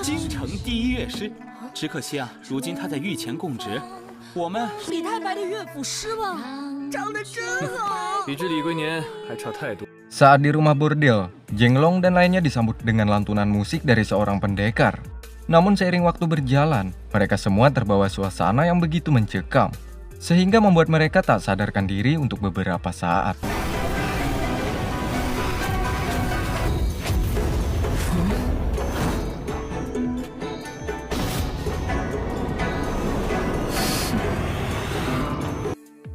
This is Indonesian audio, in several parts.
京城第一乐师，只可惜啊，如今他在御前供职，我们李太白的乐府师吧，长得真好，比之李龟年还差太多。 Saat di rumah bordel, Jenglong dan lainnya disambut dengan lantunan musik dari seorang pendekar. Namun seiring waktu berjalan, mereka semua terbawa suasana yang begitu mencekam, sehingga membuat mereka tak sadarkan diri untuk beberapa saat.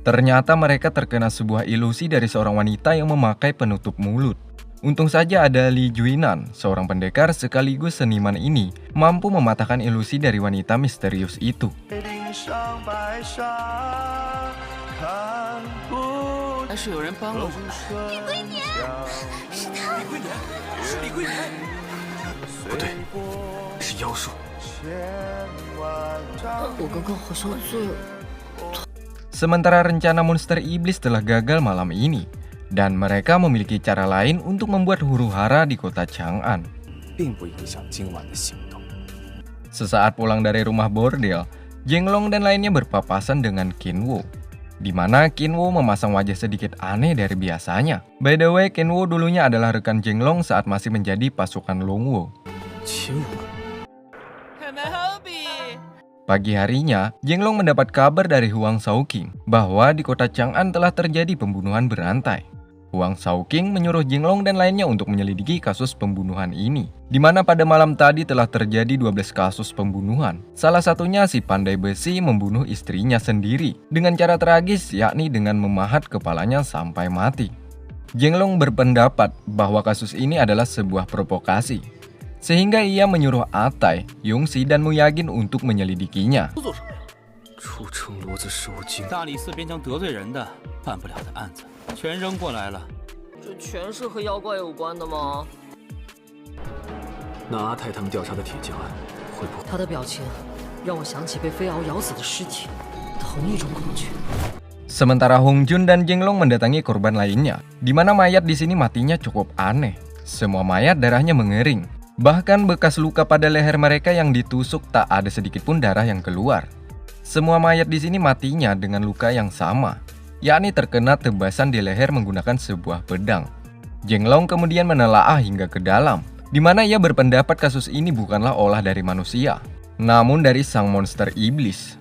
Ternyata mereka terkena sebuah ilusi dari seorang wanita yang memakai penutup mulut. Untung saja ada Li Juinan, seorang pendekar sekaligus seniman ini, mampu mematahkan ilusi dari wanita misterius itu. Sementara rencana monster iblis telah gagal malam ini, dan mereka memiliki cara lain untuk membuat huru-hara di kota Chang'an. Sesaat pulang dari rumah bordel, Jenglong dan lainnya berpapasan dengan Qinwo, di mana Qinwo memasang wajah sedikit aneh dari biasanya. By the way, Qinwo dulunya adalah rekan Jenglong saat masih menjadi pasukan Longwo. Pagi harinya, Jenglong mendapat kabar dari Huang Shaoqing bahwa di kota Chang'an telah terjadi pembunuhan berantai. Huang Shaoqing menyuruh Jenglong dan lainnya untuk menyelidiki kasus pembunuhan ini, di mana pada malam tadi telah terjadi 12 kasus pembunuhan. Salah satunya si pandai besi membunuh istrinya sendiri dengan cara tragis, yakni dengan memahat kepalanya sampai mati. Jenglong berpendapat bahwa kasus ini adalah sebuah provokasi, sehingga ia menyuruh Atai, Yongxi, dan Muyagin untuk menyelidikinya. Sementara Hong Jun dan Jenglong mendatangi korban lainnya, di mana mayat di sini matinya cukup aneh. Semua mayat darahnya mengering. Bahkan bekas luka pada leher mereka yang ditusuk tak ada sedikit pun darah yang keluar. Semua mayat di sini matinya dengan luka yang sama, yakni terkena tebasan di leher menggunakan sebuah pedang. Jenglong kemudian menelaah hingga ke dalam, di mana ia berpendapat kasus ini bukanlah olah dari manusia, namun dari sang monster iblis.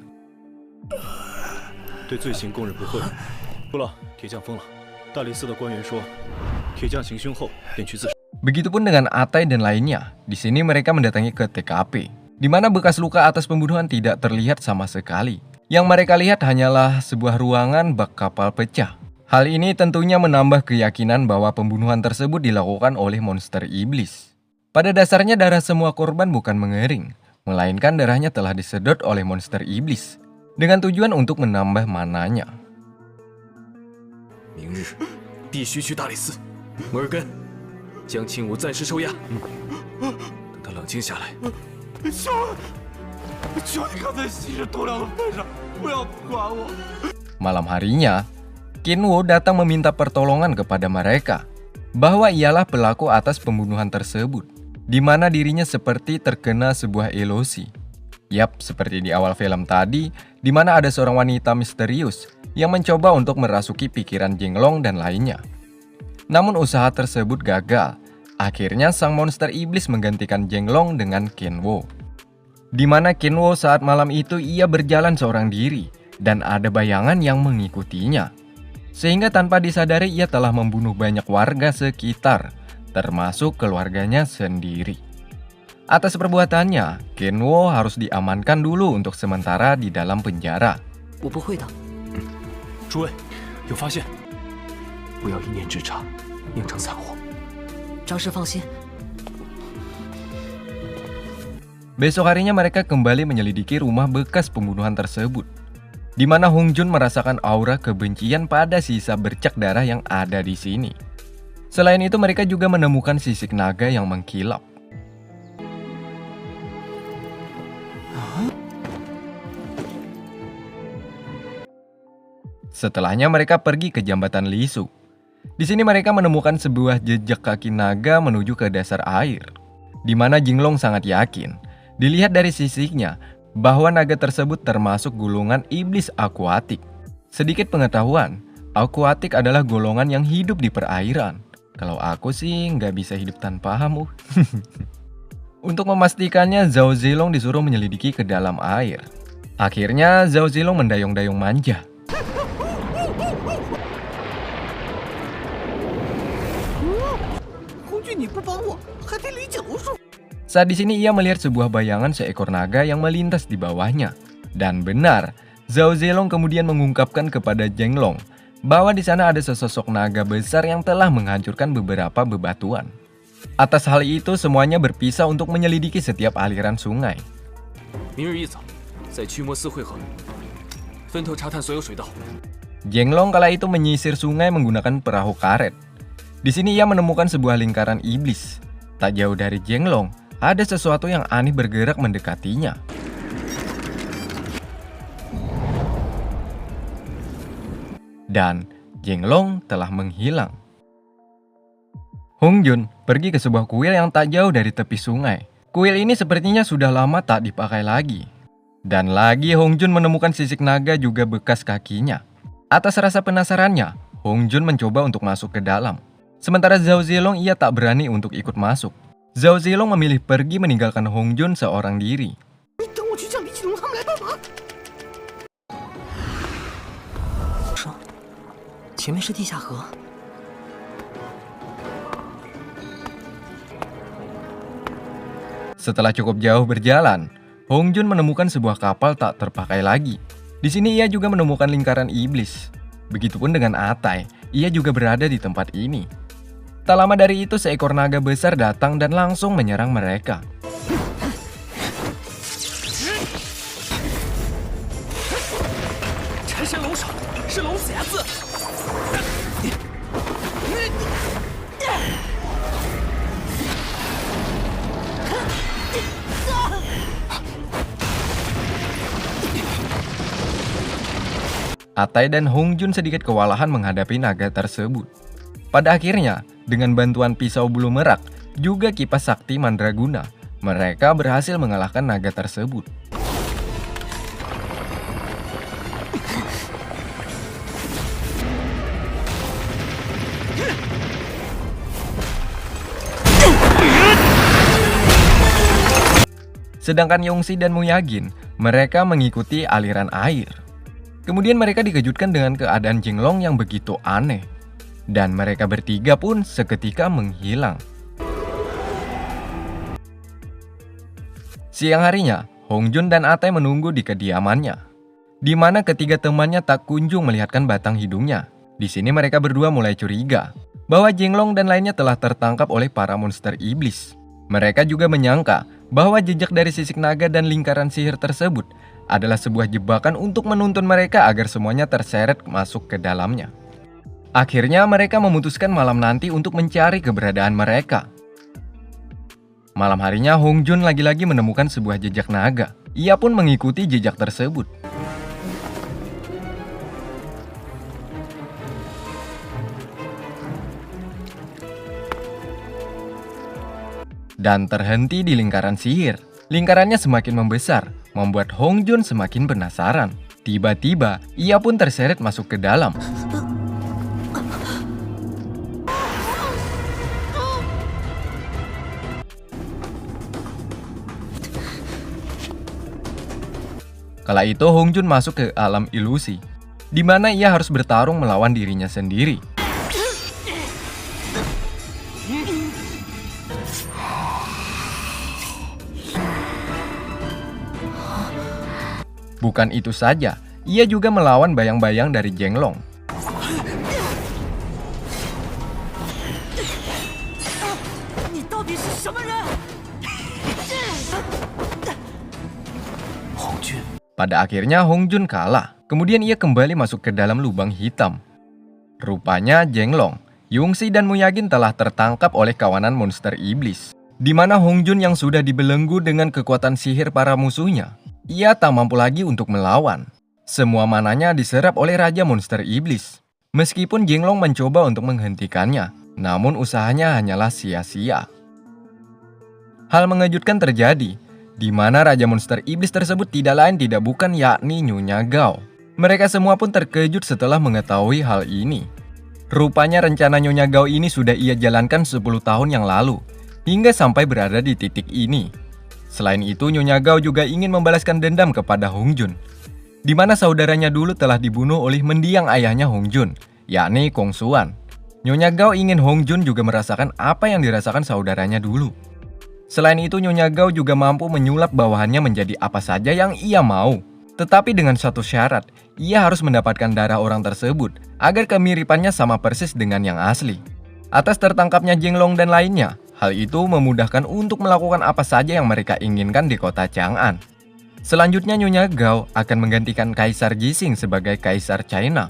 Begitupun dengan Atai dan lainnya. Di sini mereka mendatangi ke TKP, di mana bekas luka atas pembunuhan tidak terlihat sama sekali. Yang mereka lihat hanyalah sebuah ruangan bak kapal pecah. Hal ini tentunya menambah keyakinan bahwa pembunuhan tersebut dilakukan oleh monster iblis. Pada dasarnya darah semua korban bukan mengering, melainkan darahnya telah disedot oleh monster iblis dengan tujuan untuk menambah mananya. 明日必须去大理寺，摩尔根。 将青武暂时收押，等他冷静下来。求你看在昔日度量的份上，不要管我。 Malam harinya, Qinwo datang meminta pertolongan kepada mereka bahwa ialah pelaku atas pembunuhan tersebut, di mana dirinya seperti terkena sebuah ilusi. Yap, seperti di awal film tadi, di mana ada seorang wanita misterius yang mencoba untuk merasuki pikiran Jenglong dan lainnya. Namun usaha tersebut gagal. Akhirnya sang monster iblis menggantikan Jenglong dengan Qinwo. Di mana Qinwo saat malam itu ia berjalan seorang diri dan ada bayangan yang mengikutinya. Sehingga tanpa disadari ia telah membunuh banyak warga sekitar, termasuk keluarganya sendiri. Atas perbuatannya, Qinwo harus diamankan dulu untuk sementara di dalam penjara. 我不会的。诸位，有发现？ 不要一念之差，酿成惨祸。张氏放心。Besok harinya mereka kembali menyelidiki rumah bekas pembunuhan tersebut, di mana Hong Jun merasakan aura kebencian pada sisa bercak darah yang ada di sini. Selain itu mereka juga menemukan sisik naga yang mengkilap. Setelahnya mereka pergi ke jambatan Lisu. Di sini mereka menemukan sebuah jejak kaki naga menuju ke dasar air, di mana Jenglong sangat yakin Dilihat dari sisiknya, bahwa naga tersebut termasuk golongan iblis akuatik. Sedikit pengetahuan, akuatik adalah golongan yang hidup di perairan. Kalau aku sih nggak bisa hidup tanpa kamu. Untuk memastikannya, Zhao Zilong disuruh menyelidiki ke dalam air. Akhirnya, Zhao Zilong mendayung-dayung manja. Saat di sini ia melihat sebuah bayangan seekor naga yang melintas di bawahnya. Dan benar, Zhao Zilong kemudian mengungkapkan kepada Jenglong bahwa di sana ada sesosok naga besar yang telah menghancurkan beberapa bebatuan. Atas hal itu, semuanya berpisah untuk menyelidiki setiap aliran sungai. 明日一早，在驱魔司汇合，分头查探所有水道。 Jenglong kala itu menyisir sungai menggunakan perahu karet. Di sini ia menemukan sebuah lingkaran iblis. Tak jauh dari Jenglong, ada sesuatu yang aneh bergerak mendekatinya. Dan Jenglong telah menghilang. Hong Jun pergi ke sebuah kuil yang tak jauh dari tepi sungai. Kuil ini sepertinya sudah lama tak dipakai lagi. Dan lagi Hong Jun menemukan sisik naga juga bekas kakinya. Atas rasa penasarannya, Hong Jun mencoba untuk masuk ke dalam. Sementara Zhao Zilong ia tak berani untuk ikut masuk. Zhao Zilong memilih pergi meninggalkan Hong Jun seorang diri. 你等我去叫李启龙他们来帮忙。前面是地下河。 Setelah cukup jauh berjalan, Hong Jun menemukan sebuah kapal tak terpakai lagi. Di sini ia juga menemukan lingkaran iblis. Begitupun dengan Atai, ia juga berada di tempat ini. Tak lama dari itu, seekor naga besar datang dan langsung menyerang mereka. Atai dan Hong Jun sedikit kewalahan menghadapi naga tersebut. Pada akhirnya, dengan bantuan pisau bulu merak, juga kipas sakti mandraguna, mereka berhasil mengalahkan naga tersebut. Sedangkan Yongxi dan Muyagin, mereka mengikuti aliran air. Kemudian mereka dikejutkan dengan keadaan Jenglong yang begitu aneh. Dan mereka bertiga pun seketika menghilang. Siang harinya, Hong Jun dan Atai menunggu di kediamannya, di mana ketiga temannya tak kunjung melihatkan batang hidungnya. Di sini mereka berdua mulai curiga bahwa Jenglong dan lainnya telah tertangkap oleh para monster iblis. Mereka juga menyangka bahwa jejak dari sisik naga dan lingkaran sihir tersebut adalah sebuah jebakan untuk menuntun mereka agar semuanya terseret masuk ke dalamnya. Akhirnya mereka memutuskan malam nanti untuk mencari keberadaan mereka. Malam harinya Hong Jun lagi-lagi menemukan sebuah jejak naga. Ia pun mengikuti jejak tersebut. Dan terhenti di lingkaran sihir. Lingkarannya semakin membesar, membuat Hong Jun semakin penasaran. Tiba-tiba, ia pun terseret masuk ke dalam. Kala itu Hong Jun masuk ke alam ilusi, di mana ia harus bertarung melawan dirinya sendiri. Bukan itu saja, ia juga melawan bayang-bayang dari Jenglong. Pada akhirnya Hong Jun kalah. Kemudian ia kembali masuk ke dalam lubang hitam. Rupanya Jenglong, Yongxi dan Muyagin telah tertangkap oleh kawanan monster iblis, di mana Hong Jun yang sudah dibelenggu dengan kekuatan sihir para musuhnya, ia tak mampu lagi untuk melawan. Semua mananya diserap oleh Raja Monster Iblis. Meskipun Jenglong mencoba untuk menghentikannya, namun usahanya hanyalah sia-sia. Hal mengejutkan terjadi. di mana Raja Monster Iblis tersebut tidak lain tidak bukan yakni Nyonya Gao. Mereka semua pun terkejut setelah mengetahui hal ini. Rupanya rencana Nyonya Gao ini sudah ia jalankan 10 tahun yang lalu, hingga sampai berada di titik ini. Selain itu, Nyonya Gao juga ingin membalaskan dendam kepada Hong Jun, di mana saudaranya dulu telah dibunuh oleh mendiang ayahnya Hong Jun, yakni Kong Xuan. Nyonya Gao ingin Hong Jun juga merasakan apa yang dirasakan saudaranya dulu. Selain itu, Nyonya Gao juga mampu menyulap bawahannya menjadi apa saja yang ia mau. Tetapi dengan satu syarat, ia harus mendapatkan darah orang tersebut agar kemiripannya sama persis dengan yang asli. Atas tertangkapnya Jenglong dan lainnya, hal itu memudahkan untuk melakukan apa saja yang mereka inginkan di kota Chang'an. Selanjutnya Nyonya Gao akan menggantikan Kaisar Jixing sebagai Kaisar China.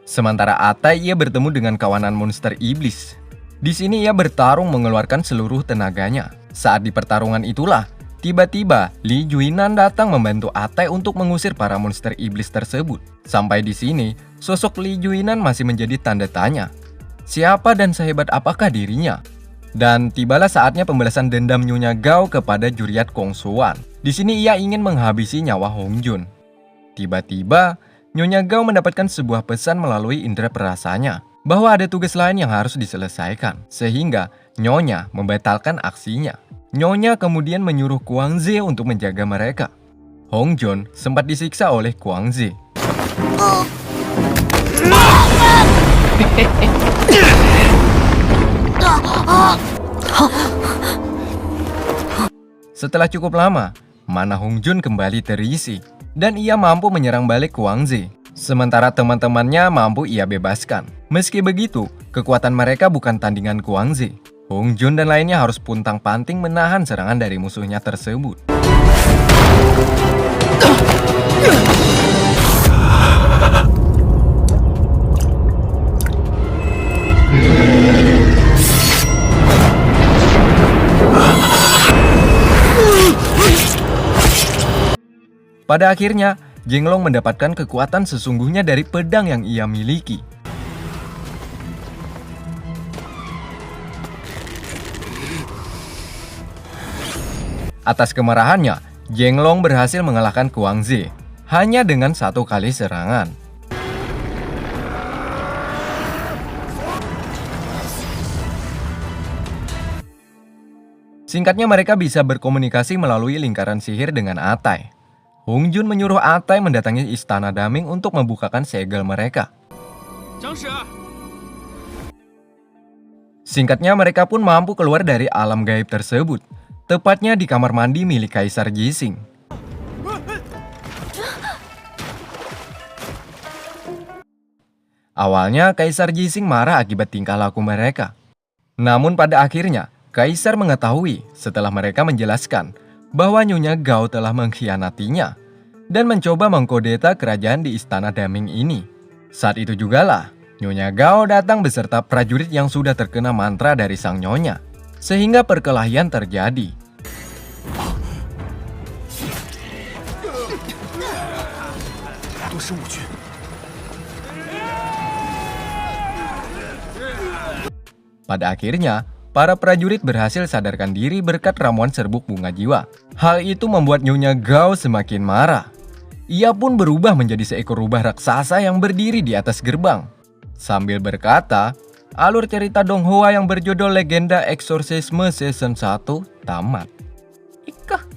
Sementara Atai ia bertemu dengan kawanan monster iblis. Di sini ia bertarung mengeluarkan seluruh tenaganya. Saat di pertarungan itulah, tiba-tiba Li Juinan datang membantu Atai untuk mengusir para monster iblis tersebut. Sampai di sini, sosok Li Juinan masih menjadi tanda tanya. Siapa dan sehebat apakah dirinya? Dan tibalah saatnya pembalasan dendam Nyonya Gao kepada Juriat Kong Xuan. Di sini ia ingin menghabisi nyawa Hong Jun. Tiba-tiba, Nyonya Gao mendapatkan sebuah pesan melalui indera perasanya bahwa ada tugas lain yang harus diselesaikan, sehingga Nyonya membatalkan aksinya. Nyonya kemudian menyuruh Kuang Zi untuk menjaga mereka. Hong Jun sempat disiksa oleh Kuang Zi. Setelah cukup lama, mana Hong Jun kembali terisi dan ia mampu menyerang balik Kuang Zi. Sementara teman-temannya mampu ia bebaskan. Meski begitu, kekuatan mereka bukan tandingan Kuang Zi. Hong Jun dan lainnya harus puntang-panting menahan serangan dari musuhnya tersebut. Pada akhirnya, Jenglong mendapatkan kekuatan sesungguhnya dari pedang yang ia miliki. Atas kemarahannya, Jenglong berhasil mengalahkan Kuang Zi hanya dengan 1 kali serangan. Singkatnya mereka bisa berkomunikasi melalui lingkaran sihir dengan Atai. Hong Jun menyuruh Atai mendatangi istana Daming untuk membukakan segel mereka. Singkatnya mereka pun mampu keluar dari alam gaib tersebut, tepatnya di kamar mandi milik Kaisar Jixing. Awalnya Kaisar Jixing marah akibat tingkah laku mereka. Namun pada akhirnya Kaisar mengetahui setelah mereka menjelaskan bahwa Nyonya Gao telah mengkhianatinya dan mencoba mengkudeta kerajaan di istana Daming ini. Saat itu jugalah Nyonya Gao datang beserta prajurit yang sudah terkena mantra dari sang nyonya, sehingga perkelahian terjadi. Pada akhirnya, para prajurit berhasil sadarkan diri berkat ramuan serbuk bunga jiwa. Hal itu membuat Nyonya Gao semakin marah. Ia pun berubah menjadi seekor rubah raksasa yang berdiri di atas gerbang. Sambil berkata, alur cerita Donghua yang berjudul Legenda Eksorsisme Season 1 tamat. Ikah.